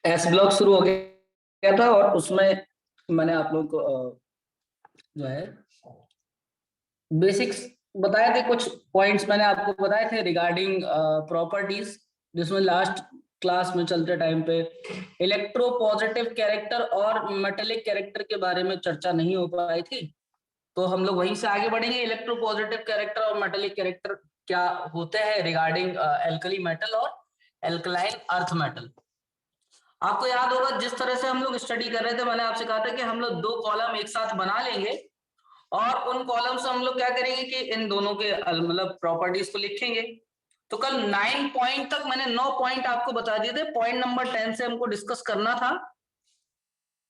S block शुरू हो गया था और उसमें मैंने आप लोगों को जो है बेसिक्स बताए थे। कुछ पॉइंट्स मैंने आपको बताए थे रिगार्डिंग प्रॉपर्टीज, जिसमें लास्ट क्लास में चलते टाइम पे इलेक्ट्रो पॉजिटिव कैरेक्टर और मेटेलिक कैरेक्टर के बारे में चर्चा नहीं हो पाई थी। तो हम लोग वहीं से आगे बढ़ेंगे। इलेक्ट्रो पॉजिटिव कैरेक्टर और मेटेलिक कैरेक्टर क्या होते हैं रिगार्डिंग एल्कली मेटल और एल्कलाइन अर्थ मेटल। आपको याद होगा जिस तरह से हम लोग स्टडी कर रहे थे, मैंने आपसे कहा था कि हम लोग दो कॉलम एक साथ बना लेंगे और उन कॉलम से हम लोग क्या करेंगे कि इन दोनों के मतलब प्रॉपर्टीज को लिखेंगे। तो कल 9 पॉइंट तक मैंने 9 पॉइंट आपको बता दिए थे। पॉइंट नंबर 10 से हमको डिस्कस करना था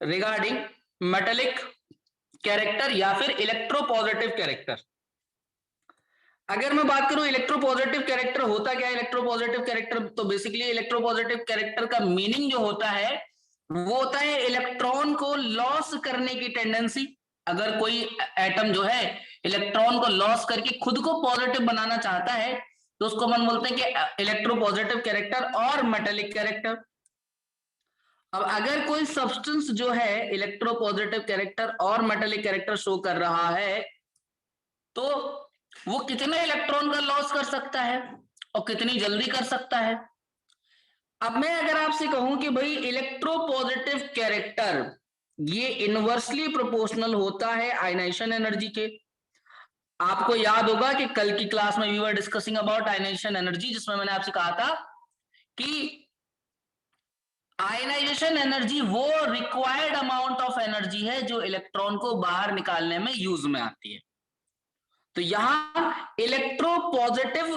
रिगार्डिंग मेटेलिक कैरेक्टर या फिर इलेक्ट्रोपॉजिटिव कैरेक्टर। अगर मैं बात करूं इलेक्ट्रोपॉजिटिव कैरेक्टर होता क्या है, इलेक्ट्रोपॉजिटिव कैरेक्टर तो बेसिकली इलेक्ट्रोपॉजिटिव कैरेक्टर का मीनिंग जो होता है वो होता है इलेक्ट्रॉन को लॉस करने की टेंडेंसी। अगर कोई एटम जो है इलेक्ट्रॉन को लॉस करके खुद को पॉजिटिव बनाना चाहता है तो उसको हम बोलते हैं कि इलेक्ट्रोपॉजिटिव कैरेक्टर और मेटेलिक कैरेक्टर। अब अगर कोई सब्सटेंस जो है इलेक्ट्रोपॉजिटिव कैरेक्टर और मेटेलिक कैरेक्टर शो कर रहा है तो वो कितने इलेक्ट्रॉन का लॉस कर सकता है और कितनी जल्दी कर सकता है। अब मैं अगर आपसे कहूं कि भाई इलेक्ट्रोपॉजिटिव कैरेक्टर ये इनवर्सली प्रोपोर्शनल होता है आयनाइजेशन एनर्जी के। आपको याद होगा कि कल की क्लास में we were discussing about ionization energy, जिसमें मैंने आपसे कहा था कि आयनाइजेशन एनर्जी वो रिक्वायर्ड अमाउंट ऑफ एनर्जी है जो इलेक्ट्रॉन को बाहर निकालने में यूज में आती है। तो यहां इलेक्ट्रोपॉजिटिव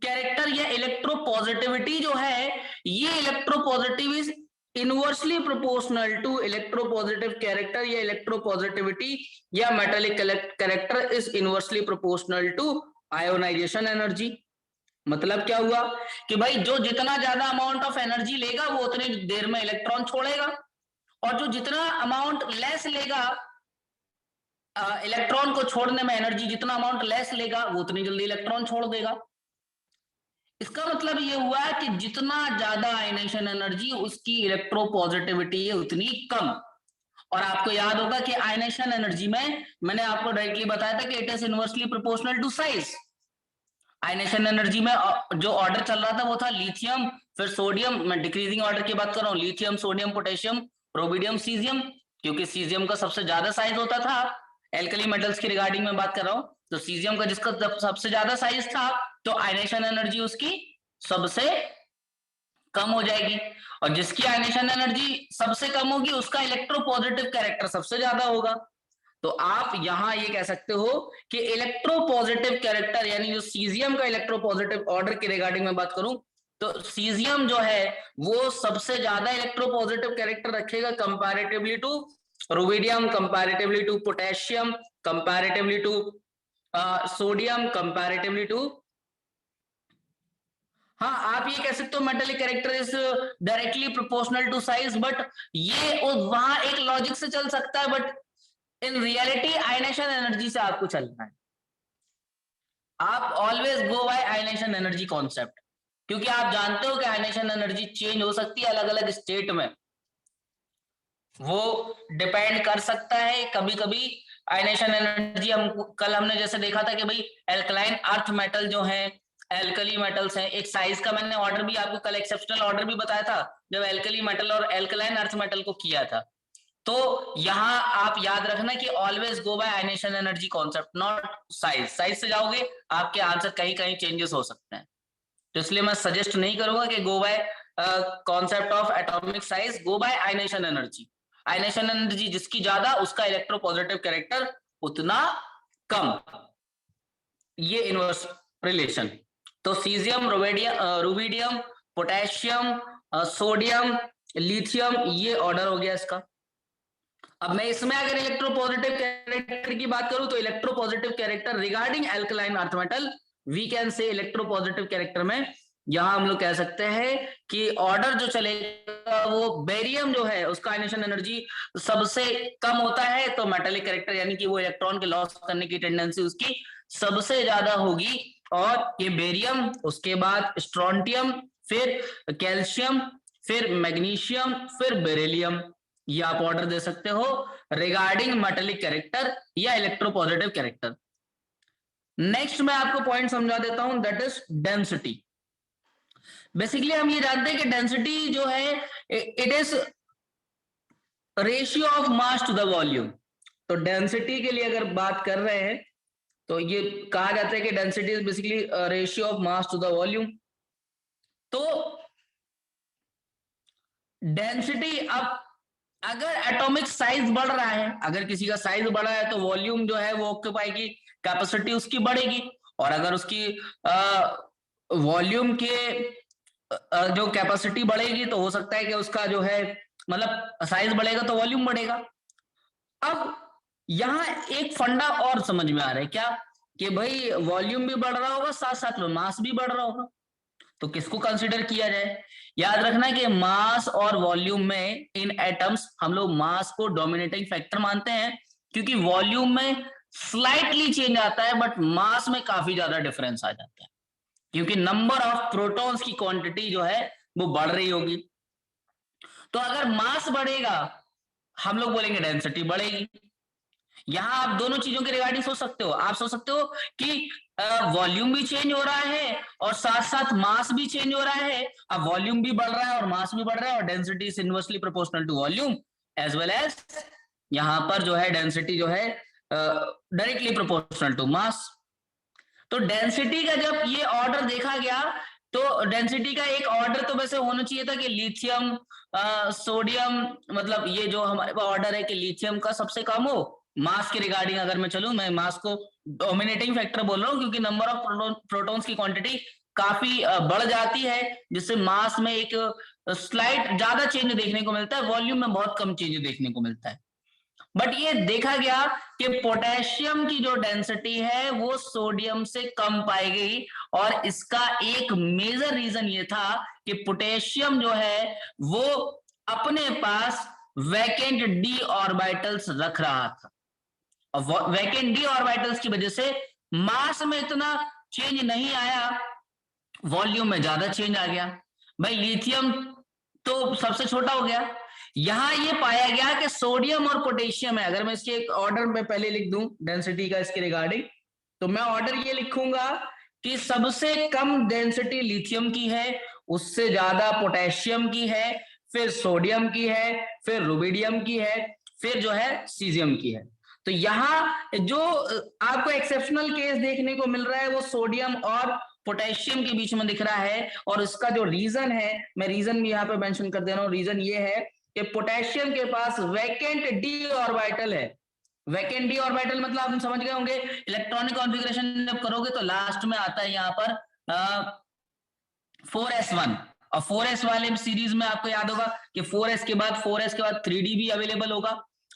कैरेक्टर या इलेक्ट्रोपॉजिटिविटी जो है ये electropositive is inversely proportional to electropositive character या इलेक्ट्रोपॉजिटिविटी या metallic character is inversely proportional to ionization energy. मतलब क्या हुआ कि भाई जो जितना ज्यादा अमाउंट ऑफ एनर्जी लेगा वो उतनी देर में इलेक्ट्रॉन छोड़ेगा और जो जितना अमाउंट लेस लेगा इलेक्ट्रॉन को छोड़ने में एनर्जी जितना अमाउंट लेस लेगा वो उतनी जल्दी इलेक्ट्रॉन छोड़ देगा। इसका मतलब ये हुआ है कि जितना ज्यादा आयनाइजेशन एनर्जी उसकी इलेक्ट्रोपॉजिटिविटी है उतनी कम। और आपको याद होगा कि आयनाइजेशन एनर्जी में मैंने आपको डायरेक्टली बताया था कि it is inversely proportional to size. Ionization energy में जो ऑर्डर चल रहा था वो था लिथियम फिर सोडियम। मैं डिक्रीजिंग ऑर्डर की बात कर रहा हूँ, लिथियम सोडियम पोटेशियम प्रोबिडियम सीजियम, क्योंकि सीजियम का सबसे ज्यादा साइज होता था। एल्कली मेटल्स की रिगार्डिंग में बात कर रहा हूं तो सीजियम का जिसका सबसे ज्यादा साइज था तो आयनाइजेशन एनर्जी उसकी सबसे कम हो जाएगी और जिसकी आयनाइजेशन एनर्जी सबसे कम होगी उसका इलेक्ट्रोपॉजिटिव कैरेक्टर सबसे ज्यादा होगा। तो आप यहां ये कह सकते हो कि इलेक्ट्रोपॉजिटिव कैरेक्टर यानी जो सीजियम का इलेक्ट्रोपॉजिटिव ऑर्डर की रिगार्डिंग में बात करूं तो सीजियम जो है वो सबसे ज्यादा इलेक्ट्रोपॉजिटिव कैरेक्टर रखेगा comparatively to rubidium, comparatively to potassium, comparatively to sodium, comparatively to हाँ आप ये कह सकते हो metallic character is directly proportional to size. But ये वहां एक लॉजिक से चल सकता है but in reality ionization energy से आपको चलना है। आप always go by ionization energy concept, क्योंकि आप जानते हो कि आयनाइजेशन एनर्जी चेंज हो सकती है अलग अलग स्टेट में। वो डिपेंड कर सकता है कभी कभी आयनाइजेशन एनर्जी कल हमने जैसे देखा था कि भाई एल्कलाइन अर्थ मेटल जो है एल्कली मेटल्स हैं। एक साइज का मैंने ऑर्डर भी आपको कल एक्सेप्शनल ऑर्डर भी बताया था जब एल्कली मेटल और एल्कलाइन अर्थ मेटल को किया था। तो यहां आप याद रखना कि always go by ionization energy concept not size. Size से जाओगे आपके आंसर कहीं कहीं चेंजेस हो सकते हैं। तो इसलिए मैं सजेस्ट नहीं करूंगा कि go by concept of atomic size, go by ionization energy. Ionization energy जिसकी ज्यादा उसका इलेक्ट्रोपॉजिटिव कैरेक्टर उतना कम। ये इनवर्स रिलेशन। तो caesium, rubidium, potassium, sodium, lithium ये ऑर्डर हो गया इसका। अब मैं इसमें अगर इलेक्ट्रोपॉजिटिव कैरेक्टर की बात करूं तो electropositive character regarding alkaline earth metal we can say electropositive character में यहां हम लोग कह सकते हैं कि ऑर्डर जो चलेगा वो बेरियम जो है उसका आयनाइजेशन एनर्जी सबसे कम होता है तो मेटेलिक कैरेक्टर यानी कि वो इलेक्ट्रॉन के लॉस करने की टेंडेंसी उसकी सबसे ज्यादा होगी। और ये बेरियम, उसके बाद स्ट्रोंटियम, फिर कैल्शियम फिर मैग्नीशियम, फिर बेरिलियम। ये आप ऑर्डर दे सकते हो रिगार्डिंग मेटेलिक कैरेक्टर या इलेक्ट्रोपॉजिटिव कैरेक्टर। नेक्स्ट मैं आपको पॉइंट समझा देता हूं, दैट इज डेंसिटी। बेसिकली हम ये जानते हैं कि डेंसिटी जो है it is ratio of mass to the volume. तो डेंसिटी के लिए अगर बात कर रहे हैं तो ये कहा जाता है कि density is basically ratio of mass to the volume. तो डेंसिटी, अब अगर एटॉमिक साइज बढ़ रहा है, अगर किसी का साइज बढ़ा है तो वॉल्यूम जो है वो ऑक्यूपाई की कैपेसिटी उसकी बढ़ेगी, और अगर उसकी वॉल्यूम के जो कैपेसिटी बढ़ेगी तो हो सकता है कि उसका जो है मतलब साइज बढ़ेगा तो वॉल्यूम बढ़ेगा। अब यहां एक फंडा और समझ में आ रहा है क्या, कि भाई वॉल्यूम भी बढ़ रहा होगा साथ साथ में मास भी बढ़ रहा होगा, तो किसको कंसीडर किया जाए। याद रखना कि मास और वॉल्यूम में इन एटम्स हम लोग मास को डोमिनेटिंग फैक्टर मानते हैं, क्योंकि वॉल्यूम में स्लाइटली चेंज आता है बट मास में काफी ज्यादा डिफरेंस आ जाता है, क्योंकि नंबर ऑफ प्रोटॉन्स की क्वांटिटी जो है वो बढ़ रही होगी। तो अगर मास बढ़ेगा हम लोग बोलेंगे डेंसिटी बढ़ेगी। यहां आप दोनों चीजों के रिगार्डिंग सोच सकते हो, आप सोच सकते हो कि वॉल्यूम भी चेंज हो रहा है और साथ साथ मास भी चेंज हो रहा है। अब वॉल्यूम भी बढ़ रहा है और मास भी बढ़ रहा है, और density is inversely proportional to volume as well as यहां पर जो है डेंसिटी जो है डायरेक्टली प्रोपोर्शनल टू मास। तो डेंसिटी का जब ये ऑर्डर देखा गया तो डेंसिटी का एक ऑर्डर तो वैसे होना चाहिए था कि लिथियम, सोडियम, मतलब ये जो हमारे पास ऑर्डर है कि लिथियम का सबसे कम हो। मास के रिगार्डिंग अगर मैं चलूं, मैं मास को डोमिनेटिंग फैक्टर बोल रहा हूं क्योंकि नंबर ऑफ प्रोटॉन्स की क्वांटिटी काफी बढ़ जाती है, जिससे मास में एक स्लाइट ज्यादा चेंज देखने को मिलता है, वॉल्यूम में बहुत कम चेंज देखने को मिलता है। बट ये देखा गया कि पोटेशियम की जो डेंसिटी है वो सोडियम से कम पाई गई, और इसका एक मेजर रीजन ये था कि पोटेशियम जो है वो अपने पास वैकेंट डी ऑर्बिटल्स रख रहा था, और वैकेंट डी ऑर्बिटल्स की वजह से मास में इतना चेंज नहीं आया, वॉल्यूम में ज्यादा चेंज आ गया। भाई लिथियम तो सबसे छोटा हो गया। यहां ये पाया गया कि सोडियम और पोटेशियम है, अगर मैं इसके एक ऑर्डर में पहले लिख दूं डेंसिटी का इसके रिगार्डिंग, तो मैं ऑर्डर ये लिखूंगा कि सबसे कम डेंसिटी लिथियम की है, उससे ज्यादा पोटेशियम की है, फिर सोडियम की है, फिर रुबिडियम की है, फिर जो है सीजियम की है। तो यहां जो आपको एक्सेप्शनल केस देखने को मिल रहा है वो सोडियम और पोटेशियम के बीच में दिख रहा है, और इसका जो रीजन है मैं रीजन भी यहाँ पे मेंशन कर दे रहा हूँ। रीजन ये है कि पोटेशियम के पास वैकेंट डी ऑर्बिटल है। वैकेंट डी ऑर्बिटल मतलब आप समझ गए होंगे, इलेक्ट्रॉनिक कॉन्फ़िगरेशन जब करोगे तो लास्ट में आता है यहाँ पर 4s1, और 4s वाले सीरीज में आपको याद होगा कि 4s के बाद 3d भी अवेलेबल होगा,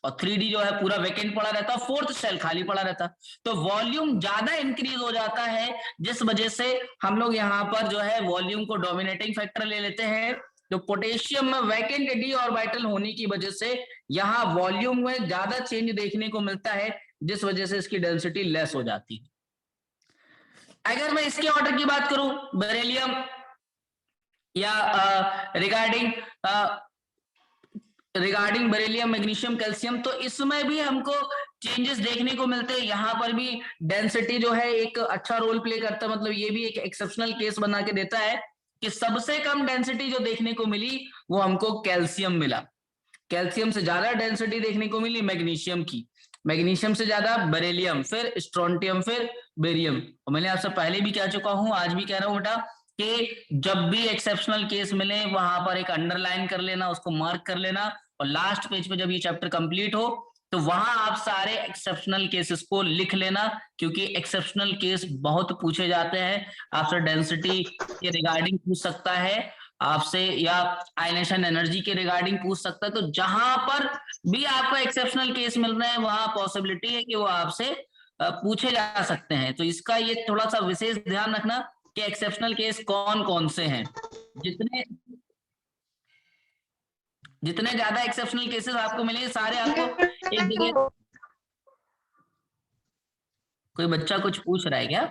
और 3d जो है पूरा वैकेंट पड़ा रहता है, फोर्थ सेल खाली पड़ा रहता है। तो वॉल्यूम ज्यादा इंक्रीज हो जाता है, जिस वजह से हम लोग यहाँ पर जो है वॉल्यूम को डोमिनेटिंग फैक्टर ले लेते हैं। तो पोटेशियम में वैकेंट डी ऑर्बिटल होने की वजह से यहाँ वॉल्यूम में ज्यादा चेंज देखने को मिलता है, जिस वजह से इसकी डेंसिटी लेस हो जाती है। अगर मैं इसके ऑर्डर की बात करूं, बेरिलियम या रिगार्डिंग बेरिलियम, मैग्नीशियम, कैल्शियम, तो इसमें भी हमको चेंजेस देखने को मिलते हैं। यहाँ पर भी डेंसिटी जो है एक अच्छा रोल प्ले करता है, मतलब ये भी एक एक्सेप्शनल केस बना के देता है कि सबसे कम डेंसिटी जो देखने को मिली वो हमको कैल्शियम मिला, कैल्शियम से ज्यादा डेंसिटी देखने को मिली मैग्नीशियम की, मैग्नीशियम से ज्यादा बेरिलियम, फिर स्ट्रोंटियम, फिर बेरियम। और मैंने आपसे पहले भी कह चुका हूं, आज भी कह रहा हूं बेटा कि जब भी एक्सेप्शनल केस मिले वहां पर एक अंडरलाइन कर लेना, उसको मार्क कर लेना, और लास्ट पेज पे जब ये चैप्टर कंप्लीट हो तो वहां आप सारे एक्सेप्शनल केसेस को लिख लेना, क्योंकि एक्सेप्शनल केस बहुत पूछे जाते हैं। आपसे डेंसिटी के रिगार्डिंग पूछ सकता है, आपसे या आयनेशन एनर्जी के रिगार्डिंग पूछ सकता है। तो जहां पर भी आपको एक्सेप्शनल केस मिल रहे हैं वहां पॉसिबिलिटी है कि वो आपसे पूछे जा सकते हैं। तो इसका ये थोड़ा सा विशेष ध्यान रखना कि एक्सेप्शनल केस कौन कौन से हैं। जितने जितने ज्यादा एक्सेप्शनल केसेस आपको मिलेंगे सारे आपको एक जगह। कोई बच्चा कुछ पूछ रहा है क्या?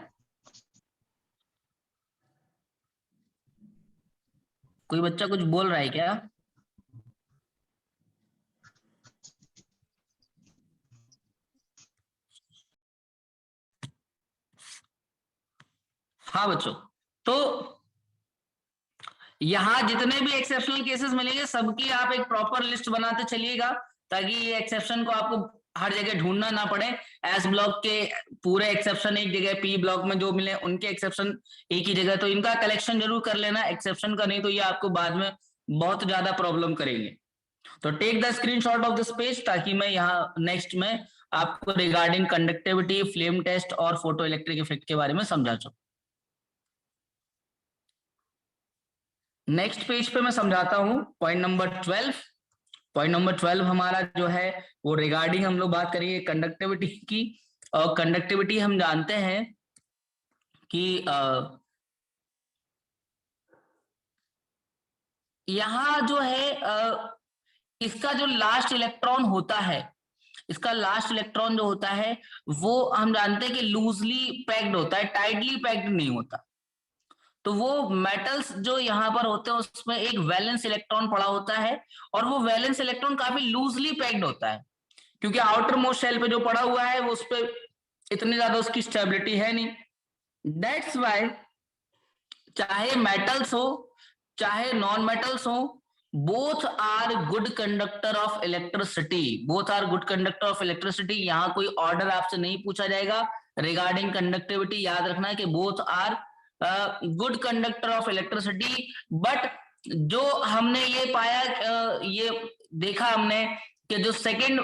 कोई बच्चा कुछ बोल रहा है क्या? हाँ बच्चों, तो यहाँ जितने भी एक्सेप्शनल केसेस मिलेंगे सबकी आप एक प्रॉपर लिस्ट बनाते चलिएगा, ताकि ये एक्सेप्शन को आपको हर जगह ढूंढना ना पड़े। एस ब्लॉक के पूरे एक्सेप्शन एक जगह, पी ब्लॉक में जो मिले उनके एक्सेप्शन एक ही जगह, तो इनका कलेक्शन जरूर कर लेना एक्सेप्शन का, नहीं तो ये आपको बाद में बहुत ज्यादा प्रॉब्लम करेंगे। तो take the screenshot of this page, ताकि मैं यहाँ नेक्स्ट में आपको रिगार्डिंग कंडक्टिविटी, फ्लेम टेस्ट और फोटो इलेक्ट्रिक इफेक्ट के बारे में समझा सकूं। नेक्स्ट पेज पे मैं समझाता हूं पॉइंट नंबर 12। पॉइंट नंबर 12 हमारा जो है वो रिगार्डिंग हम लोग बात करेंगे कंडक्टिविटी की। और कंडक्टिविटी हम जानते हैं कि यहाँ जो है इसका जो लास्ट इलेक्ट्रॉन होता है, इसका लास्ट इलेक्ट्रॉन जो होता है वो हम जानते हैं कि लूजली पैक्ड होता है, टाइटली पैक्ड नहीं होता। तो वो मेटल्स जो यहाँ पर होते हैं उसमें एक वैलेंस इलेक्ट्रॉन पड़ा होता है, और वो वैलेंस इलेक्ट्रॉन काफी लूजली पैक्ड होता है, क्योंकि आउटर मोस्ट शेल पे जो पड़ा हुआ है वो उस पर इतनी ज्यादा उसकी स्टेबिलिटी है नहीं। दैट्स वाई चाहे मेटल्स हो चाहे नॉन मेटल्स हो, both are good conductor of electricity, both are good conductor of electricity. यहाँ कोई ऑर्डर आपसे नहीं पूछा जाएगा रिगार्डिंग कंडक्टिविटी, याद रखना है कि both are good conductor of electricity. But जो हमने ये पाया, ये देखा हमने कि जो सेकंड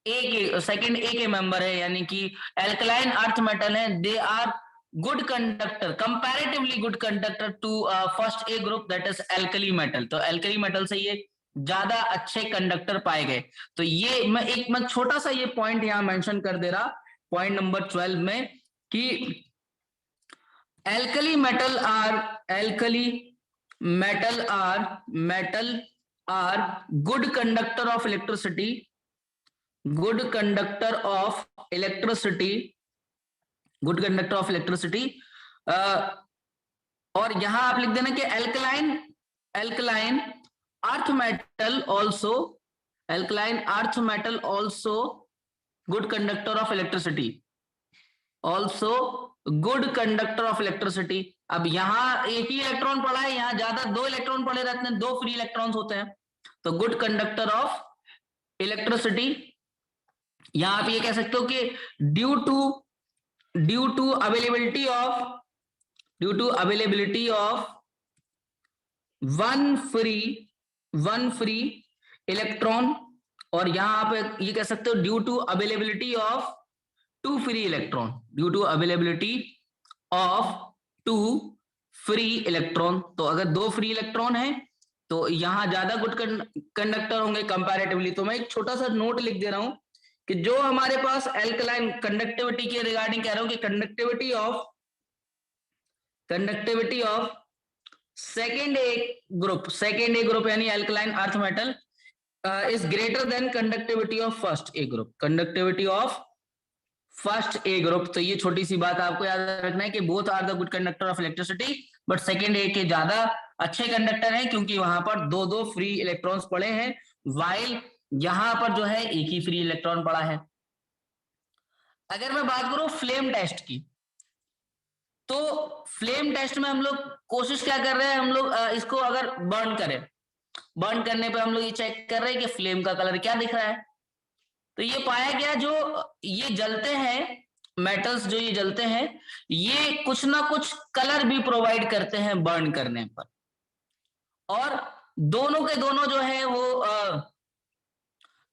ए के मेंबर है, यानी कि एल्कलाइन अर्थ मेटल है, they are good conductor, comparatively good conductor to first A group, that is alkali metal. तो एल्कली मेटल से ये ज्यादा अच्छे कंडक्टर पाए गए। तो ये मैं छोटा सा ये पॉइंट यहाँ मेंशन कर दे रहा पॉइंट नंबर 12 में कि alkali metal are good conductor of electricity, good conductor of electricity, good conductor of electricity। और यहां आप लिख देना कि alkaline earth metal also good conductor of electricity, also good conductor of electricity. अब यहाँ एक ही इलेक्ट्रॉन पड़ा है, यहाँ ज्यादा 2 इलेक्ट्रॉन पड़े रहते हैं, 2 फ्री इलेक्ट्रॉन्स होते हैं, तो गुड कंडक्टर ऑफ इलेक्ट्रिसिटी। यहाँ आप ये कह सकते हो कि due to availability of one free electron, और यहाँ आप ये कह सकते हो due to availability of 2 free electron, due to availability of 2 free electron. तो अगर 2 फ्री इलेक्ट्रॉन है तो यहां ज्यादा गुड कंडक्टर होंगे कंपैरेटिवली। तो मैं एक छोटा सा नोट लिख दे रहा हूं कि जो हमारे पास एल्कलाइन कंडक्टिविटी के रिगार्डिंग कह रहा हूं कि conductivity of second A group यानी alkaline earth metal is greater than conductivity of first A group, conductivity of first A group. तो ये छोटी सी बात आपको याद रखना है कि both are the good conductor of electricity, but second A के ज्यादा अच्छे कंडक्टर हैं, क्योंकि वहां पर 2 फ्री इलेक्ट्रॉन्स पड़े हैं, वाइल यहां पर जो है एक ही फ्री इलेक्ट्रॉन पड़ा है। अगर मैं बात करूं फ्लेम टेस्ट की, तो फ्लेम टेस्ट में हम लोग कोशिश क्या कर रहे हैं, हम लोग इसको अगर बर्न करने पे हम लोग ये चेक कर रहे हैं कि फ्लेम का कलर क्या दिख रहा है। तो ये पाया गया जो ये जलते हैं मेटल्स, जो ये जलते हैं, ये कुछ ना कुछ कलर भी प्रोवाइड करते हैं बर्न करने पर, और दोनों के दोनों जो है वो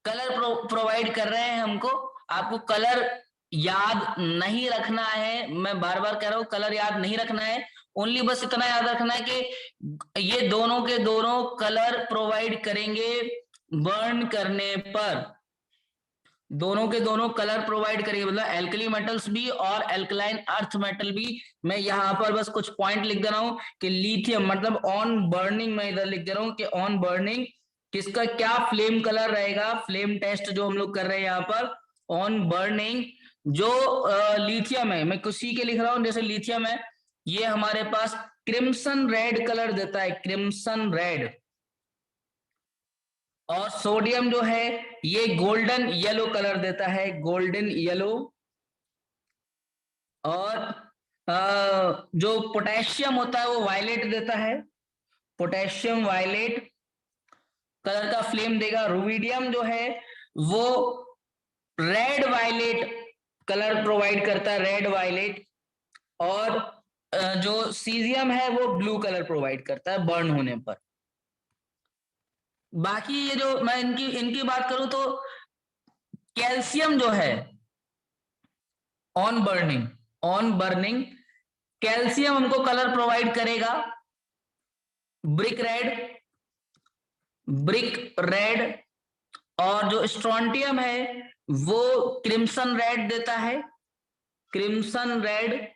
कलर प्रोवाइड कर रहे हैं हमको। आपको कलर याद नहीं रखना है, मैं बार बार कह रहा हूं कलर याद नहीं रखना है, ओनली बस इतना याद रखना है कि ये दोनों के दोनों कलर प्रोवाइड करेंगे बर्न करने पर, दोनों के दोनों कलर प्रोवाइड करेंगे, मतलब एल्कली मेटल्स भी और एल्कलाइन अर्थ मेटल भी। मैं यहाँ पर बस कुछ पॉइंट लिख दे रहा हूँ कि लिथियम मतलब ऑन बर्निंग, मैं इधर लिख दे रहा हूँ कि ऑन बर्निंग किसका क्या फ्लेम कलर रहेगा। फ्लेम टेस्ट जो हम लोग कर रहे हैं यहाँ पर ऑन बर्निंग, जो लिथियम है, मैं कुछ के लिख रहा हूँ, जैसे लिथियम है, ये हमारे पास क्रिम्सन रेड कलर देता है, क्रिम्सन रेड। और सोडियम जो है ये गोल्डन येलो कलर देता है, गोल्डन येलो। और जो पोटेशियम होता है वो वायलेट देता है, पोटेशियम वायलेट कलर का फ्लेम देगा। रुबिडियम जो है वो रेड वायलेट कलर प्रोवाइड करता है, रेड वायलेट। और जो सीजियम है वो ब्लू कलर प्रोवाइड करता है बर्न होने पर। बाकी ये जो मैं इनकी बात करूं तो कैल्शियम जो है ऑन बर्निंग कैल्शियम हमको कलर प्रोवाइड करेगा ब्रिक रेड। और जो स्ट्रोंटियम है वो क्रिम्सन रेड देता है, क्रिम्सन रेड।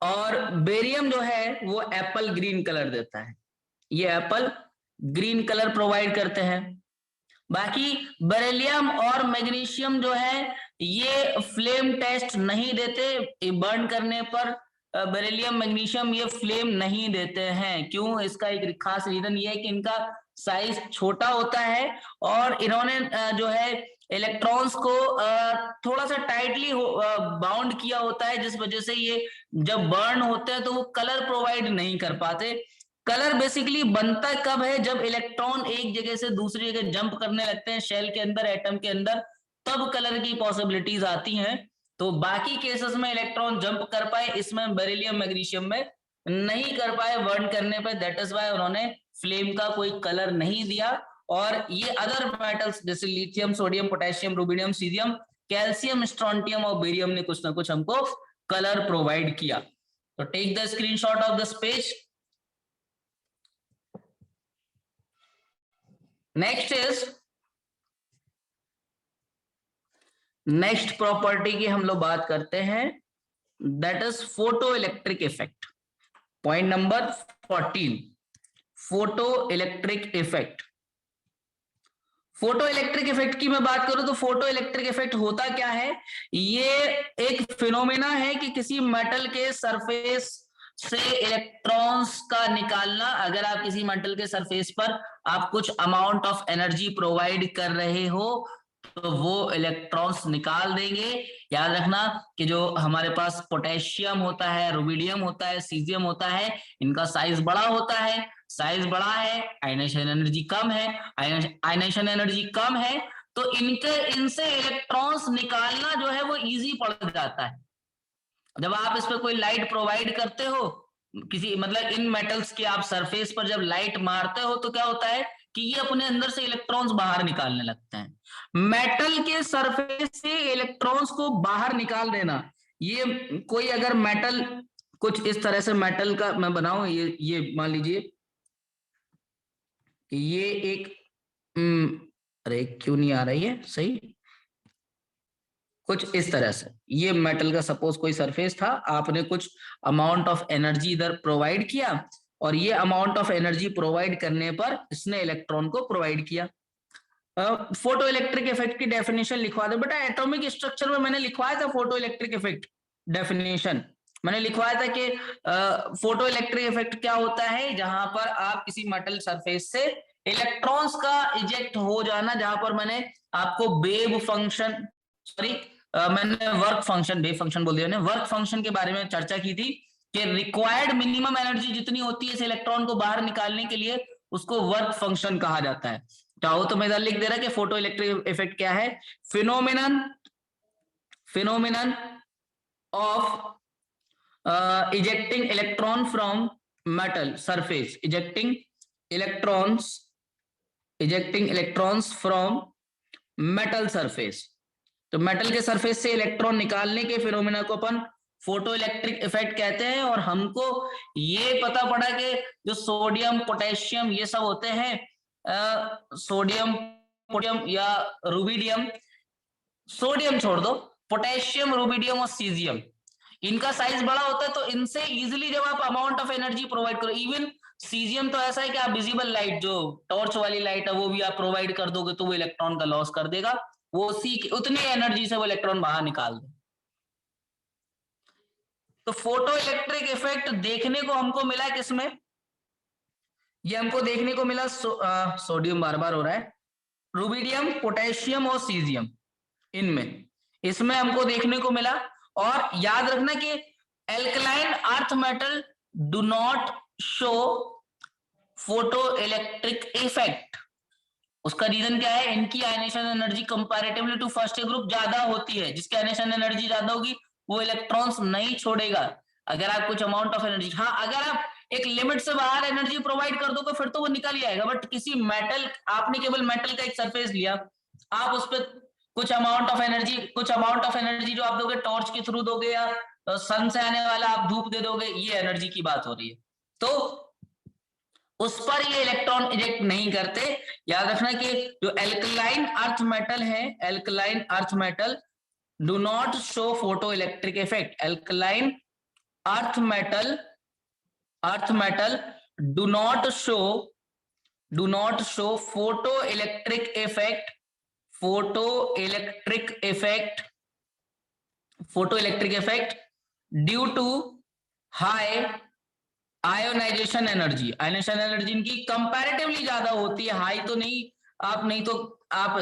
और बेरियम जो है वो एप्पल ग्रीन कलर देता है, ये एप्पल ग्रीन कलर प्रोवाइड करते हैं। बाकी बेरिलियम और मैग्नीशियम जो है ये फ्लेम टेस्ट नहीं देते, बर्न करने पर बेरिलियम मैग्नीशियम ये फ्लेम नहीं देते हैं। क्यों? इसका एक खास रीजन ये है कि इनका साइज छोटा होता है और इन्होंने जो है इलेक्ट्रॉन्स को थोड़ा सा टाइटली बाउंड किया होता है, जिस वजह से ये जब बर्न होते हैं तो वो कलर प्रोवाइड नहीं कर पाते। कलर बेसिकली बनता कब है? जब इलेक्ट्रॉन एक जगह से दूसरी जगह जंप करने लगते हैं शेल के अंदर, एटम के अंदर, तब कलर की पॉसिबिलिटीज आती हैं। तो बाकी केसेस में इलेक्ट्रॉन जंप कर पाए, इसमें बेरिलियम मैग्नीशियम में नहीं कर पाए बर्न करने पर, दैट इज व्हाई उन्होंने फ्लेम का कोई कलर नहीं दिया। और ये अदर मेटल्स जैसे lithium, sodium, potassium, rubidium, caesium, calcium, strontium और बेरियम ने कुछ ना कुछ हमको कलर प्रोवाइड किया। तो take the screenshot of this page. Next property की हम लोग बात करते हैं, that is photoelectric effect. Point number 14, photoelectric effect. Photoelectric effect की मैं बात करूं तो फोटो इलेक्ट्रिक इफेक्ट होता क्या है? ये एक फिनोमेना है कि किसी मेटल के सरफेस से इलेक्ट्रॉन्स का निकालना। अगर आप किसी मेटल के सरफेस पर आप कुछ अमाउंट ऑफ एनर्जी प्रोवाइड कर रहे हो तो वो इलेक्ट्रॉन्स निकाल देंगे। याद रखना कि जो हमारे पास पोटेशियम होता है, रुबिडियम होता है, सीजियम होता है, इनका साइज बड़ा होता है। साइज बड़ा है, आयनाइजेशन एनर्जी कम है, आयनाइजेशन एनर्जी कम है, तो इनसे इलेक्ट्रॉन्स निकालना जो है वो इजी पड़ जाता है। जब आप इस पे कोई लाइट प्रोवाइड करते हो, किसी मतलब इन मेटल्स के आप सरफेस पर जब लाइट मारते हो तो क्या होता है कि ये अपने अंदर से इलेक्ट्रॉन्स बाहर निकालने लगते हैं। मेटल के सरफेस से इलेक्ट्रॉन्स को बाहर निकाल देना, ये कोई अगर मेटल कुछ इस तरह से मेटल का मैं बनाऊं, ये मान लीजिए कि ये एक अरे क्यों नहीं आ रही है सही, कुछ इस तरह से ये मेटल का सपोज कोई सरफेस था, आपने कुछ अमाउंट ऑफ एनर्जी इधर प्रोवाइड किया और ये अमाउंट ऑफ एनर्जी प्रोवाइड करने पर इसने इलेक्ट्रॉन को प्रोवाइड किया। फोटो इलेक्ट्रिक इफेक्ट की डेफिनेशन लिखवा दो बेटा। एटॉमिक स्ट्रक्चर में मैंने लिखवाया था फोटो इलेक्ट्रिक इफेक्ट डेफिनेशन, मैंने लिखवाया था कि फोटो इलेक्ट्रिक इफेक्ट क्या होता है, जहां पर आप किसी मेटल सरफेस से इलेक्ट्रॉन्स का इजेक्ट हो जाना, जहां पर मैंने आपको वेव फंक्शन मैंने वर्क फंक्शन, वेव फंक्शन बोल दिया, वर्क फंक्शन के बारे में चर्चा की थी कि रिक्वायर्ड मिनिमम एनर्जी जितनी होती है इस इलेक्ट्रॉन को बाहर निकालने के लिए, उसको वर्क फंक्शन कहा जाता है। चाहो तो मैं इधर लिख दे रहा कि फोटो इलेक्ट्रिक इफेक्ट क्या है, phenomenon of ejecting electron from metal surface, ejecting electrons from metal surface। तो मेटल के सरफेस से इलेक्ट्रॉन निकालने के फिनोमेना को अपन फोटो इलेक्ट्रिक इफेक्ट कहते हैं। और हमको ये पता पड़ा कि जो सोडियम, पोटेशियम ये सब होते हैं, सोडियम, पोटेशियम या रुबिडियम, सोडियम छोड़ दो, पोटेशियम, रुबिडियम और सीजियम, इनका साइज बड़ा होता है तो इनसे इजीली जब आप अमाउंट ऑफ एनर्जी प्रोवाइड करो, इवन सीजियम तो ऐसा है कि आप विजिबल लाइट, जो टॉर्च वाली लाइट है, वो भी आप प्रोवाइड कर दोगे तो वो इलेक्ट्रॉन का लॉस कर देगा, वो उतनी एनर्जी से वो इलेक्ट्रॉन बाहर निकाल दे। तो फोटो इलेक्ट्रिक इफेक्ट देखने को हमको मिला किसमें, ये हमको देखने को मिला सोडियम बार बार हो रहा है, रुबिडियम, पोटेशियम और सीजियम, इनमें, इसमें हमको देखने को मिला। और याद रखना कि alkaline earth metal do not show photoelectric effect. उसका रीजन क्या है, इनकी ionisation energy comparatively to first group ज्यादा होती है, जिसकी आयनेशन एनर्जी ज्यादा होगी वो इलेक्ट्रॉन्स नहीं छोड़ेगा। अगर आप कुछ अमाउंट ऑफ एनर्जी, हाँ अगर आप एक लिमिट से बाहर एनर्जी प्रोवाइड कर दोगे फिर तो वो निकल ही आएगा, बट किसी मेटल, आपने केवल मेटल का एक सरफेस लिया, आप उस पर कुछ अमाउंट ऑफ एनर्जी जो आप दोगे टॉर्च के थ्रू दोगे या सन से आने वाला आप धूप दे दोगे, ये एनर्जी की बात हो रही है, तो उस पर ये इलेक्ट्रॉन इजेक्ट नहीं करते। याद रखना कि जो एल्कलाइन अर्थ मेटल है, alkaline earth metal do not show photoelectric effect, alkaline earth metal do not show photoelectric effect due to high ionisation energy. Ionisation energy इनकी कंपैरेटिवली ज्यादा होती है, हाई तो नहीं, आप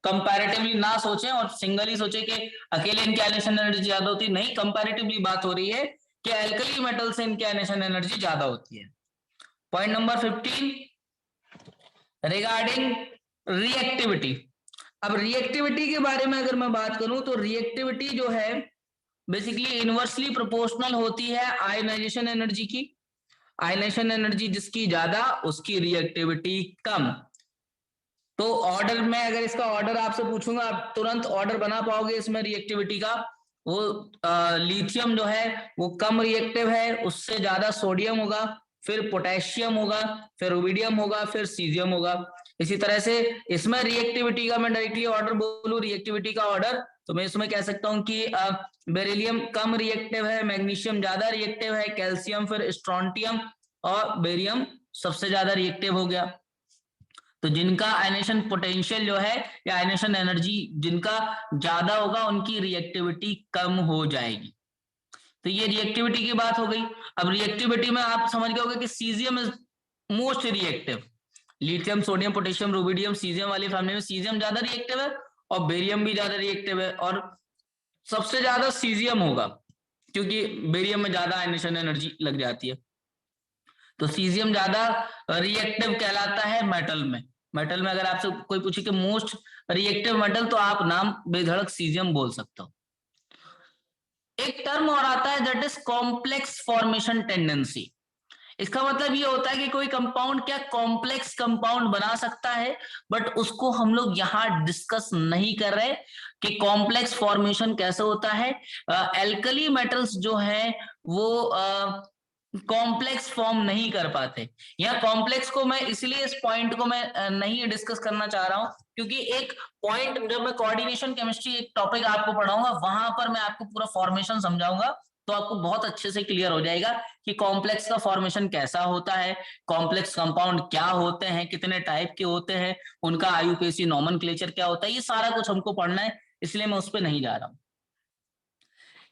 कंपैरेटिवली ना सोचें और सिंगल ही सोचें कि अकेले इनकी आयोनाइजेशन एनर्जी ज्यादा होती है, नहीं, कंपैरेटिवली बात हो रही है कि एल्कली मेटल से इनकी आयोनाइजेशन एनर्जी ज्यादा होती है। Point number 15 regarding reactivity. अब रिएक्टिविटी के बारे में अगर मैं बात करूं तो रिएक्टिविटी जो है बेसिकली इनवर्सली प्रोपोर्शनल होती है आयोनाइजेशन एनर्जी की। आयोनाइजेशन एनर्जी जिसकी ज्यादा उसकी रिएक्टिविटी कम। तो ऑर्डर में अगर इसका ऑर्डर आपसे पूछूंगा आप तुरंत ऑर्डर बना पाओगे इसमें रिएक्टिविटी का। वो लिथियम जो है वो कम रिएक्टिव है, उससे ज्यादा सोडियम होगा, फिर पोटेशियम होगा, फिर रुबिडियम होगा, फिर सीजियम होगा। इसी तरह से इसमें रिएक्टिविटी का मैं डायरेक्टली ऑर्डर बोलूं, रिएक्टिविटी का ऑर्डर, तो मैं इसमें कह सकता हूं कि बेरिलियम कम रिएक्टिव है, मैग्नीशियम ज्यादा रिएक्टिव है, कैल्शियम, फिर स्ट्रोंटियम और बेरियम सबसे ज्यादा रिएक्टिव हो गया। तो जिनका आयनेशन पोटेंशियल जो है या आयनेशन एनर्जी जिनका ज्यादा होगा उनकी रिएक्टिविटी कम हो जाएगी। तो ये रिएक्टिविटी की बात हो गई। अब रिएक्टिविटी में आप समझ गए होंगे कि caesium is most reactive. Lithium, sodium, potassium, rubidium, caesium वाली फैमिली में सीजियम ज्यादा रिएक्टिव है और बेरियम भी ज्यादा रिएक्टिव है, और सबसे ज्यादा सीजियम होगा क्योंकि बेरियम में ज्यादा आयनेशन एनर्जी लग जाती है। तो सीजियम ज्यादा रिएक्टिव कहलाता है मेटल में। मेटल में अगर आपसे कोई पूछे कि मोस्ट रिएक्टिव मेटल, तो आप नाम बेधड़क सीजियम बोल सकते हो। एक टर्म और आता है that is complex formation tendency. इसका मतलब ये होता है कि कोई कंपाउंड क्या कॉम्प्लेक्स कंपाउंड बना सकता है, बट उसको हम लोग यहां डिस्कस नहीं कर रहे कि कॉम्प्लेक्स फॉर्मेशन कैसे होता है। एल्कली मेटल्स जो है वो कॉम्प्लेक्स फॉर्म नहीं कर पाते। यहाँ कॉम्प्लेक्स को मैं इसलिए इस पॉइंट को मैं नहीं डिस्कस करना चाह रहा हूं क्योंकि एक पॉइंट जब मैं कोऑर्डिनेशन केमिस्ट्री एक टॉपिक आपको पढ़ाऊंगा वहां पर मैं आपको पूरा फॉर्मेशन समझाऊंगा, तो आपको बहुत अच्छे से क्लियर हो जाएगा कि कॉम्प्लेक्स का फॉर्मेशन कैसा होता है, कॉम्प्लेक्स कंपाउंड क्या होते हैं, कितने टाइप के होते हैं, उनका आईयूपीएसी नोमेनक्लेचर क्या होता है, ये सारा कुछ हमको पढ़ना है, इसलिए मैं उस पर नहीं जा रहा हूं।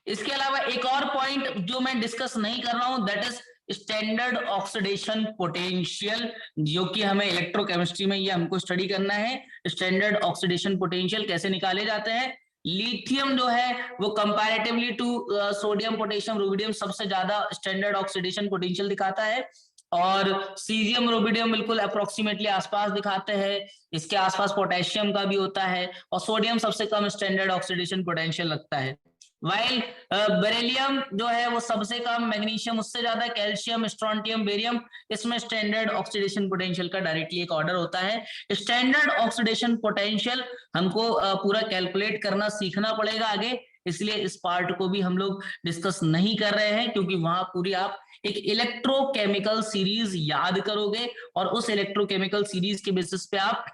इसके अलावा एक और पॉइंट जो मैं डिस्कस नहीं कर रहा हूं that is standard oxidation potential, जो कि हमें इलेक्ट्रोकेमिस्ट्री में ये हमको स्टडी करना है। स्टैंडर्ड ऑक्सीडेशन पोटेंशियल कैसे निकाले जाते हैं। लिथियम जो है वो comparatively to sodium, potassium, rubidium सबसे ज्यादा स्टैंडर्ड ऑक्सीडेशन पोटेंशियल दिखाता है, और सीजियम, रुबिडियम बिल्कुल अप्रोक्सीमेटली आसपास दिखाते हैं। इसके आसपास पोटेशियम का भी होता है, और सोडियम सबसे कम स्टैंडर्ड ऑक्सीडेशन पोटेंशियल रखता है। वाइल बेरिलियम जो है वो सबसे कम, मैग्नीशियम उससे ज्यादा, कैल्शियम, स्ट्रोंटियम, बेरियम इसमें स्टैंडर्ड ऑक्सीडेशन पोटेंशियल का डायरेक्टली एक ऑर्डर होता है। स्टैंडर्ड ऑक्सीडेशन पोटेंशियल हमको पूरा कैलकुलेट करना सीखना पड़ेगा आगे, इसलिए इस पार्ट को भी हम लोग डिस्कस नहीं कर रहे हैं क्योंकि वहां पूरी आप एक इलेक्ट्रोकेमिकल सीरीज याद करोगे और उस इलेक्ट्रोकेमिकल सीरीज के बेसिस पे आप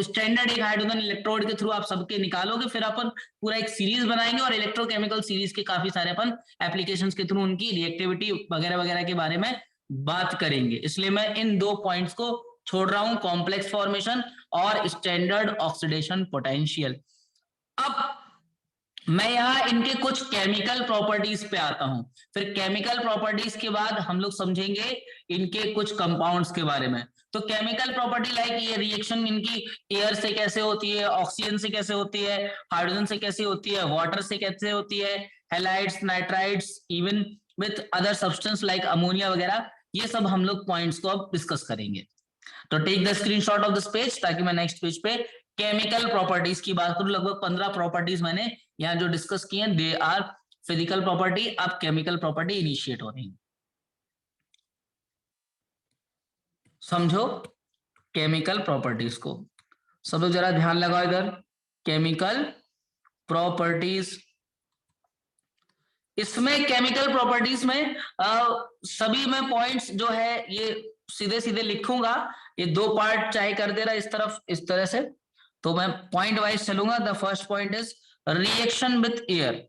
स्टैंडर्ड एक हाइड्रोजन इलेक्ट्रोड के थ्रू आप सबके निकालोगे, फिर अपन पूरा एक सीरीज बनाएंगे और इलेक्ट्रोकेमिकल सीरीज के काफी सारे अपन एप्लीकेशंस के थ्रू उनकी रिएक्टिविटी वगैरह वगैरह के बारे में बात करेंगे। इसलिए मैं इन दो पॉइंट्स को छोड़ रहा हूं, कॉम्प्लेक्स फॉर्मेशन और स्टैंडर्ड ऑक्सीडेशन पोटेंशियल। अब मैं यहाँ इनके कुछ केमिकल प्रॉपर्टीज पे आता हूँ, फिर केमिकल प्रॉपर्टीज के बाद हम लोग समझेंगे इनके कुछ कंपाउंड्स के बारे में। तो केमिकल प्रॉपर्टी लाइक ये रिएक्शन इनकी एयर से कैसे होती है, ऑक्सीजन से कैसे होती है, हाइड्रोजन से कैसे होती है, वाटर से कैसे होती है, halides, nitrides, even with other substance like ammonia वगैरह, ये सब हम लोग पॉइंट्स को अब डिस्कस करेंगे। तो take the screenshot of this page ताकि मैं नेक्स्ट पेज पे केमिकल प्रॉपर्टीज की बात करूं। लगभग 15 प्रॉपर्टीज मैंने यहाँ जो डिस्कस किए हैं, दे आर फिजिकल प्रॉपर्टी। अब केमिकल प्रॉपर्टी इनिशिएट हो रही है, समझो केमिकल प्रॉपर्टीज को। सब लोग जरा ध्यान लगाओ इधर, केमिकल प्रॉपर्टीज। इसमें केमिकल प्रॉपर्टीज में सभी में पॉइंट्स जो है ये सीधे सीधे लिखूंगा, ये दो पार्ट चाहे कर दे रहा इस तरफ इस तरह से, तो मैं पॉइंट वाइज चलूंगा। The first point is reaction with air,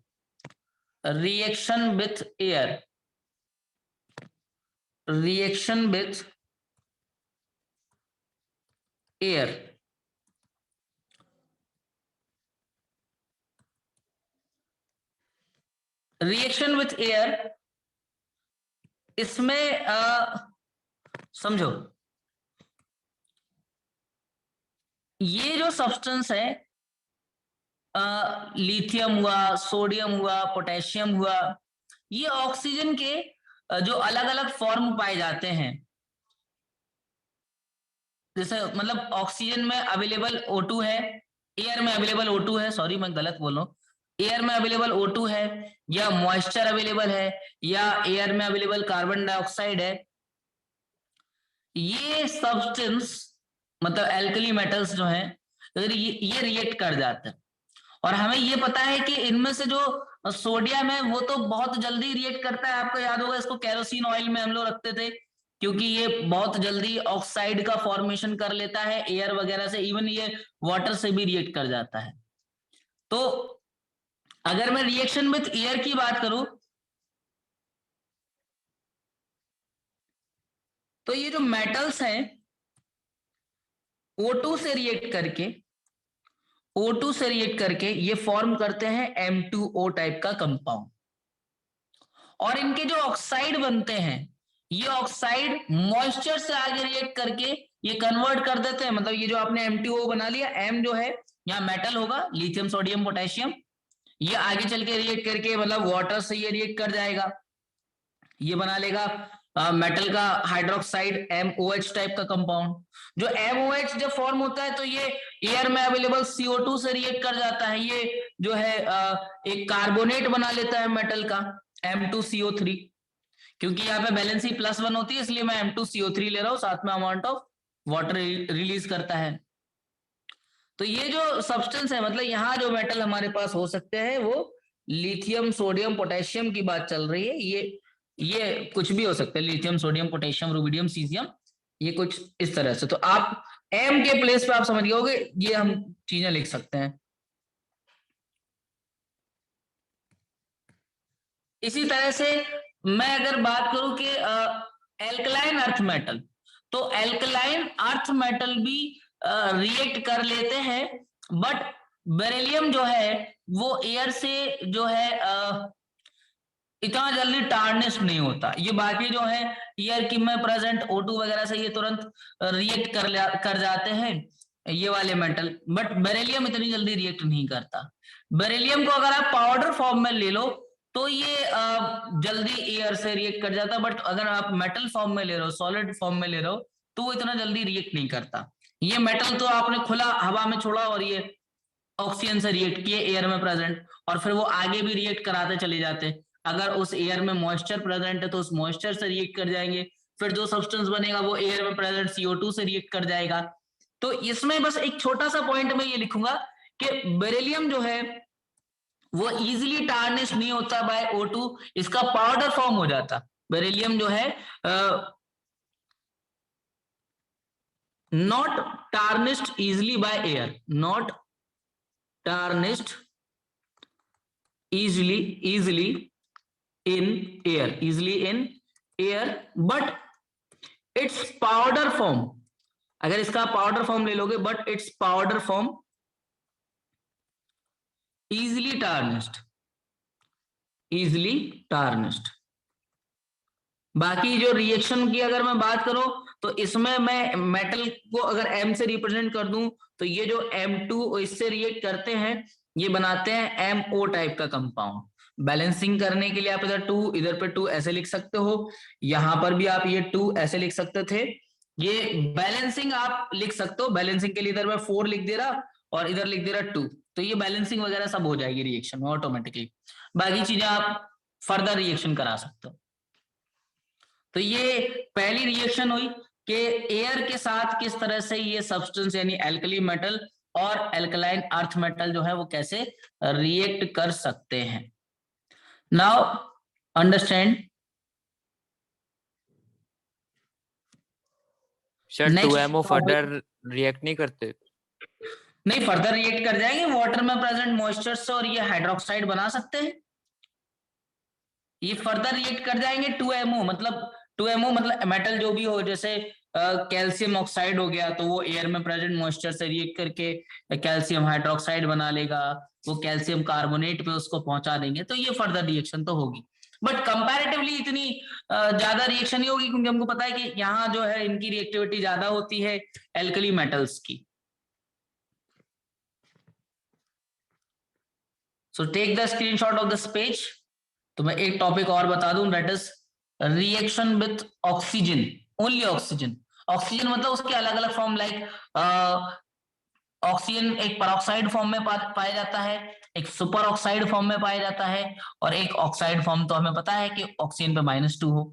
reaction with air, reaction with air. Reaction with air, इसमें समझो ये जो सब्सटेंस है, लिथियम हुआ, सोडियम हुआ, पोटेशियम हुआ, ये ऑक्सीजन के जो अलग अलग फॉर्म पाए जाते हैं। जैसे मतलब ऑक्सीजन में अवेलेबल O2 है, एयर में अवेलेबल O2 है, सॉरी मैं गलत बोल रहा हूँ, एयर में अवेलेबल O2 है, या मॉइस्चर अवेलेबल है, या एयर में अवेलेबल कार्बन डाइऑक्साइड है। ये सब्सटेंस मतलब एल्कली मेटल्स जो हैं, ये रिएक्ट कर जाते हैं। और हमें ये पता है कि इनमें से जो सोडियम है वो तो बहुत जल्दी रिएक्ट करता है। आपको याद होगा इसको केरोसिन ऑयल में हम लोग रखते थे, क्योंकि ये बहुत जल्दी ऑक्साइड का फॉर्मेशन कर लेता है एयर वगैरह से, इवन ये वाटर से भी रिएक्ट कर जाता है। तो अगर मैं रिएक्शन विथ एयर की बात करूं, तो ये जो मेटल्स हैं O2 से रिएक्ट करके, O2 से रिएक्ट करके ये फॉर्म करते हैं M2O टाइप का कंपाउंड। और इनके जो ऑक्साइड बनते हैं, ये ऑक्साइड मॉइस्चर से आगे रिएक्ट करके ये कन्वर्ट कर देते हैं। मतलब ये जो आपने M2O बना लिया, M जो है यहाँ मेटल होगा, लिथियम, सोडियम, पोटेशियम, ये आगे चल के रिएक्ट करके मतलब वाटर से ये रिएक्ट कर जाएगा, ये बना लेगा मेटल का हाइड्रोक्साइड MOH टाइप का कंपाउंड। जो MOH जब फॉर्म होता है तो ये एयर में अवेलेबल CO2 से रिएक्ट कर जाता है, ये जो है एक कार्बोनेट बना लेता है मेटल का M2CO3। क्योंकि यहाँ पे वैलेंसी +1 होती है इसलिए मैं M2CO3 ले रहा हूँ, साथ में अमाउंट ऑफ वाटर रिलीज करता है। तो ये जो सब्सटेंस है, मतलब यहाँ जो मेटल हमारे पास हो सकते हैं वो लिथियम, सोडियम, पोटेशियम की बात चल रही है। ये कुछ भी हो सकता है, lithium, sodium, potassium, rubidium, caesium, ये कुछ इस तरह से। तो आप एम के प्लेस पे आप समझ गए होगे, ये हम चीजें लिख सकते हैं। इसी तरह से मैं अगर बात करूं कि एल्कलाइन अर्थ मेटल, तो एल्कलाइन अर्थ मेटल भी रिएक्ट कर लेते हैं, बट बेरिलियम जो है वो एयर से जो है इतना जल्दी टार्निश नहीं होता। ये बाकी जो है एयर की में प्रेजेंट O2 वगैरह से ये तुरंत रिएक्ट कर जाते हैं ये वाले मेटल, बट बेरिलियम इतनी जल्दी रिएक्ट नहीं करता। बेरिलियम को अगर आप पाउडर फॉर्म में ले लो तो ये जल्दी एयर से रिएक्ट कर जाता है, बट अगर आप मेटल फॉर्म में ले रहे हो, सॉलिड फॉर्म में ले रहे हो, तो वो इतना जल्दी रिएक्ट नहीं करता। ये मेटल तो आपने खुला हवा में छोड़ा और ये ऑक्सीजन से रिएक्ट किए एयर में प्रेजेंट, और फिर वो आगे भी रिएक्ट कराते चले जाते। अगर उस एयर में मॉइस्चर प्रेजेंट है तो उस मॉइस्चर से रिएक्ट कर जाएंगे, फिर जो सब्सटेंस बनेगा वो एयर में प्रेजेंट CO2 से रिएक्ट कर जाएगा। तो इसमें बस एक छोटा सा पॉइंट मैं ये लिखूंगा कि बेरिलियम जो है वो इजीली टार्निश नहीं होता बाय O2, इसका पाउडर फॉर्म हो जाता। बेरिलियम जो है not tarnished easily by air, not tarnished easily in air, but its powder form, अगर इसका पाउडर फॉर्म ले लोगे, but it's powder form easily tarnished. बाकी जो रिएक्शन की अगर मैं बात करूं तो इसमें मैं मेटल को अगर M से रिप्रेजेंट कर दूं तो ये जो M2 इससे रिएक्ट करते हैं ये बनाते हैं MO टाइप का कंपाउंड। बैलेंसिंग करने के लिए आप इधर 2 इधर पे 2 ऐसे लिख सकते हो, यहां पर भी आप ये 2 ऐसे लिख सकते थे। ये बैलेंसिंग आप लिख सकते हो, बैलेंसिंग के लिए इधर मैं 4 लिख दे रहा और इधर लिख दे रहा 2, तो ये बैलेंसिंग वगैरह सब हो जाएगी रिएक्शन में ऑटोमेटिकली। बाकी चीजें आप फर्दर रिएक्शन करा सकते हो। तो ये पहली रिएक्शन हुई कि एयर के साथ किस तरह से ये सब्सटेंस यानी एल्कली मेटल और एल्कलाइन अर्थ मेटल जो है वो कैसे रिएक्ट कर सकते हैं। Now understand. Sir 2MO further react नहीं करते? नहीं, फर्दर रिएक्ट कर जाएंगे वाटर में प्रेजेंट मॉइस्चर से और ये हाइड्रोक्साइड बना सकते हैं। ये फर्दर रिएक्ट कर जाएंगे 2MO मतलब मेटल जो भी हो, जैसे कैल्शियम ऑक्साइड हो गया तो वो एयर में प्रेजेंट मॉइस्चर से रिएक्ट करके कैल्शियम हाइड्रोक्साइड बना लेगा, वो कैल्शियम कार्बोनेट पे उसको पहुंचा देंगे, तो ये फर्दर रिएक्शन तो होगी। बट कंपैरेटिवली इतनी ज्यादा रिएक्शन नहीं होगी क्योंकि हमको पता है कि यहाँ जो है इनकी रिएक्टिविटी ज्यादा होती है एल्कली मेटल्स की। So take the screenshot of this page. तो मैं एक टॉपिक और बता दूं, that is reaction with oxygen, only oxygen. Oxygen मतलब उसके अलग अलग फॉर्म, लाइक ऑक्सीजन एक परऑक्साइड फॉर्म में पाया जाता है, एक सुपर ऑक्साइड फॉर्म में पाया जाता है और एक ऑक्साइड फॉर्म तो हमें पता है कि ऑक्सीजन पे -2 हो।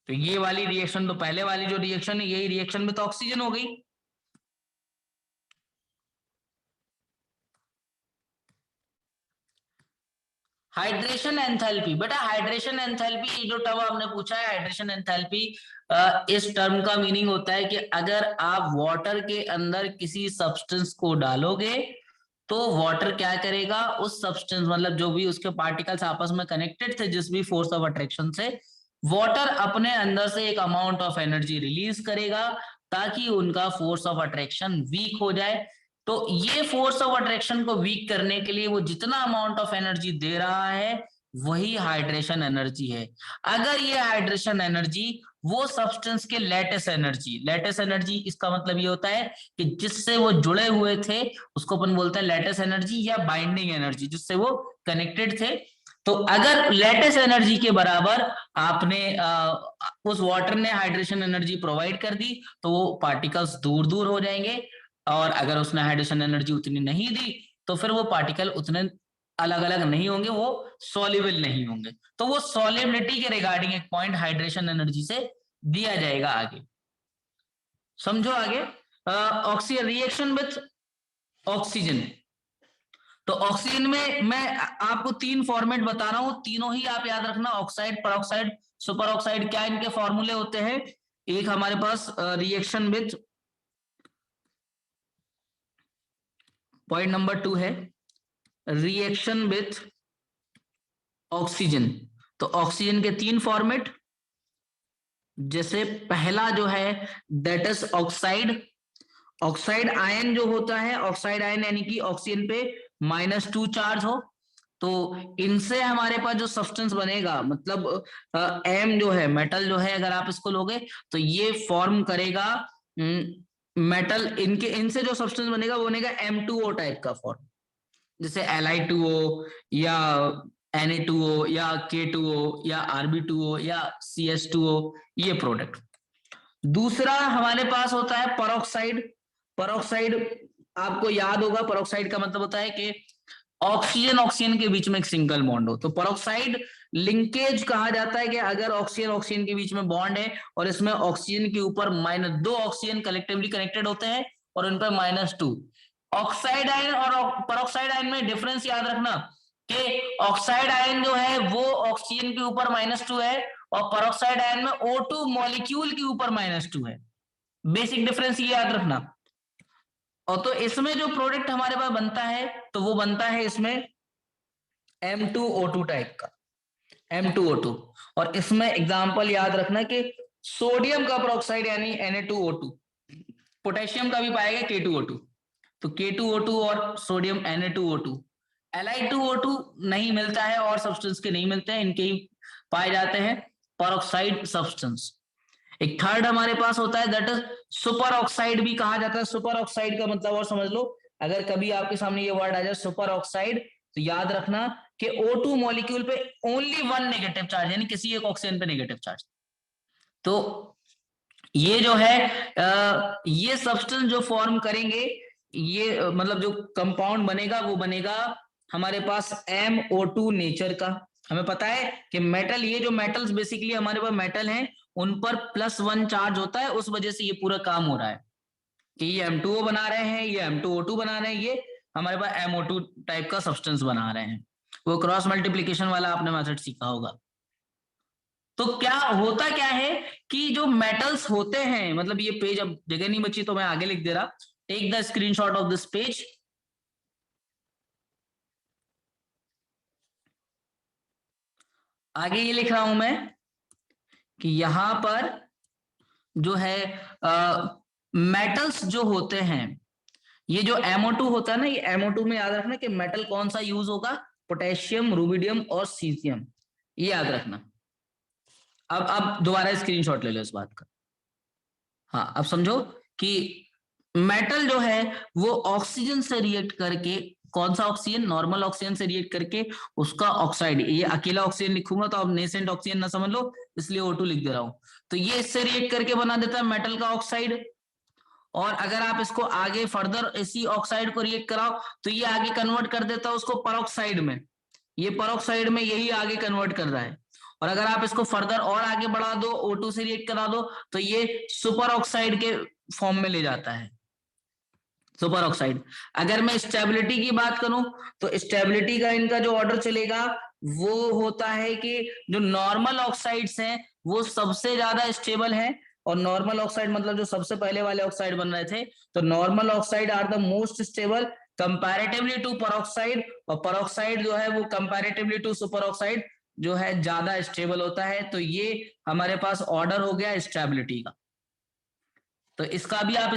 तो ये वाली रिएक्शन तो पहले वाली जो रिएक्शन है यही रिएक्शन विथ ऑक्सीजन हो गई। हाइड्रेशन एंथैल्पी, बेटा हाइड्रेशन एंथैल्पी जो टर्म आपने पूछा है, हाइड्रेशन एंथैल्पी, इस टर्म का मीनिंग होता है कि अगर आप वाटर के अंदर किसी सब्सटेंस को डालोगे तो वाटर क्या करेगा, उस सब्सटेंस मतलब जो भी उसके पार्टिकल्स आपस में कनेक्टेड थे जिस भी फोर्स ऑफ अट्रैक्शन से, वाटर अपने अंदर से एक अमाउंट ऑफ एनर्जी रिलीज करेगा ताकि उनका फोर्स ऑफ अट्रैक्शन वीक हो जाए। तो ये फोर्स ऑफ अट्रैक्शन को वीक करने के लिए वो जितना अमाउंट ऑफ एनर्जी दे रहा है वही हाइड्रेशन एनर्जी है। अगर ये हाइड्रेशन एनर्जी वो सब्सटेंस के लेटेस एनर्जी इसका मतलब ये होता है कि जिससे वो जुड़े हुए थे उसको अपन बोलते हैं लेटेस एनर्जी या बाइंडिंग एनर्जी, जिससे वो कनेक्टेड थे। तो अगर लेटेस एनर्जी के बराबर आपने उस वाटर ने हाइड्रेशन एनर्जी प्रोवाइड कर दी तो वो पार्टिकल्स दूर दूर हो जाएंगे, और अगर उसने हाइड्रेशन एनर्जी उतनी नहीं दी तो फिर वो पार्टिकल उतने अलग अलग नहीं होंगे, वो सॉल्युबल नहीं होंगे। तो वो सॉल्युबिलिटी के रिगार्डिंग एक पॉइंट हाइड्रेशन एनर्जी से दिया जाएगा आगे। समझो आगे। ऑक्सीजन रिएक्शन विथ ऑक्सीजन, तो ऑक्सीजन में मैं आपको 3 फॉर्मेट बता रहा हूं, तीनों ही आप याद रखना, ऑक्साइड, परऑक्साइड, सुपर ऑक्साइड। क्या इनके फॉर्मूले होते हैं? एक हमारे पास रिएक्शन विथ, पॉइंट नंबर 2 है रिएक्शन विथ ऑक्सीजन। तो ऑक्सीजन के 3 फॉर्मेट, जैसे पहला जो है that is oxide. Oxide ion जो होता है, ऑक्साइड आयन यानी कि ऑक्सीजन पे -2 चार्ज हो, तो इनसे हमारे पास जो सब्सटेंस बनेगा, मतलब एम जो है मेटल जो है, अगर आप इसको लोगे तो ये फॉर्म करेगा मेटल। इनसे जो सब्सटेंस बनेगा वो बनेगा M2O टाइप का फॉर्म, जैसे Li2O या Na2O या K2O या Rb2O या CS2O, ये प्रोडक्ट। दूसरा हमारे पास होता है परऑक्साइड। परऑक्साइड आपको याद होगा, परऑक्साइड का मतलब होता है कि ऑक्सीजन ऑक्सीजन के बीच में एक सिंगल बॉन्ड हो, तो परऑक्साइड लिंकेज कहा जाता है कि अगर ऑक्सीजन ऑक्सीजन के बीच में बॉन्ड है और इसमें ऑक्सीजन के ऊपर -2 ऑक्सीजन कलेक्टिवली कनेक्टेड होते हैं और उन पर -2। ऑक्साइड आयन और परऑक्साइड आयन में डिफरेंस याद रखना कि ऑक्साइड आयन जो है वो ऑक्सीजन के ऊपर -2 है और परऑक्साइड आयन में O2 मॉलिक्यूल के ऊपर -2 है। बेसिक डिफरेंस ये याद रखना। और तो इसमें जो प्रोडक्ट हमारे पास बनता है तो वो बनता है इसमें M2O2 टाइप का, M2O2। और इसमें एग्जांपल याद रखना कि सोडियम का परऑक्साइड यानी Na2O2, पोटेशियम का भी पाएगा K2O2, तो K2O2 और सोडियम Na2O2 Li2O2 नहीं मिलता है और सब्सटेंस के नहीं मिलते हैं, इनके ही पाए जाते हैं परऑक्साइड सब्सटेंस। एक थर्ड हमारे पास होता है दैट इज सुपर ऑक्साइड भी कहा जाता है। सुपर ऑक्साइड का मतलब और समझ लो, अगर कभी आपके सामने ये वर्ड आ जाए सुपर ऑक्साइड, तो याद रखना कि O2 मॉलिक्यूल पे ओनली वन नेगेटिव चार्ज, यानी किसी एक ऑक्सीजन पे नेगेटिव चार्ज। तो ये जो है ये सब्सटेंस जो फॉर्म करेंगे, ये मतलब जो कंपाउंड बनेगा वो बनेगा हमारे पास MO2 नेचर का। हमें पता है कि मेटल, ये जो मेटल्स बेसिकली हमारे पास मेटल हैं, उन पर +1 चार्ज होता है, उस वजह से ये पूरा काम हो रहा है कि ये M2O बना रहे हैं, ये M2O2 बना रहे हैं, ये हमारे पास MO2 टाइप का सब्सटेंस बना रहे हैं। वो क्रॉस मल्टीप्लीकेशन वाला आपने मेथड सीखा होगा। तो क्या होता क्या है कि जो मेटल्स होते हैं, मतलब ये पेज अब जगह नहीं बची तो मैं आगे लिख दे रहा, take the screenshot of this page. आगे ये लिख रहा हूं मैं कि यहां पर जो है मेटल्स जो होते हैं, ये जो MO2 होता है ना, ये MO2 में याद रखना कि मेटल कौन सा यूज होगा, पोटेशियम, रुबिडियम और सीजियम, ये याद रखना। अब दोबारा स्क्रीनशॉट ले लो इस बात का। हाँ, अब समझो कि मेटल जो है वो ऑक्सीजन से रिएक्ट करके, कौन सा ऑक्सीजन, नॉर्मल ऑक्सीजन से रिएक्ट करके उसका ऑक्साइड, ये अकेला ऑक्सीजन लिखूंगा तो अब नेसेंट ऑक्सीजन ना समझ लो, इसलिए O2 लिख दे रहा हूं। तो ये इससे रिएक्ट करके बना देता है मेटल का ऑक्साइड। और अगर आप इसको आगे फर्दर इसी ऑक्साइड को रिएक्ट कराओ तो ये आगे कन्वर्ट कर देता है उसको परऑक्साइड में, ये परऑक्साइड में यही आगे कन्वर्ट कर रहा है। और अगर आप इसको फर्दर और आगे बढ़ा दो, O2 से रिएक्ट करा दो, तो ये सुपर ऑक्साइड के फॉर्म में ले जाता है, सुपर ऑक्साइड। अगर मैं स्टेबिलिटी की बात करूं तो स्टेबिलिटी का इनका जो ऑर्डर चलेगा वो होता है कि जो नॉर्मल ऑक्साइड्स हैं वो सबसे ज्यादा स्टेबल है। और नॉर्मल ऑक्साइड मतलब जो सबसे पहले वाले ऑक्साइड बन रहे थे, तो normal oxide are the most stable comparatively to peroxide, और परऑक्साइड जो है वो कंपैरेटिवली टू सुपर ऑक्साइड जो है ज्यादा स्टेबल होता है। तो ये हमारे पास ऑर्डर हो गया स्टेबिलिटी का। तो इसका भी आप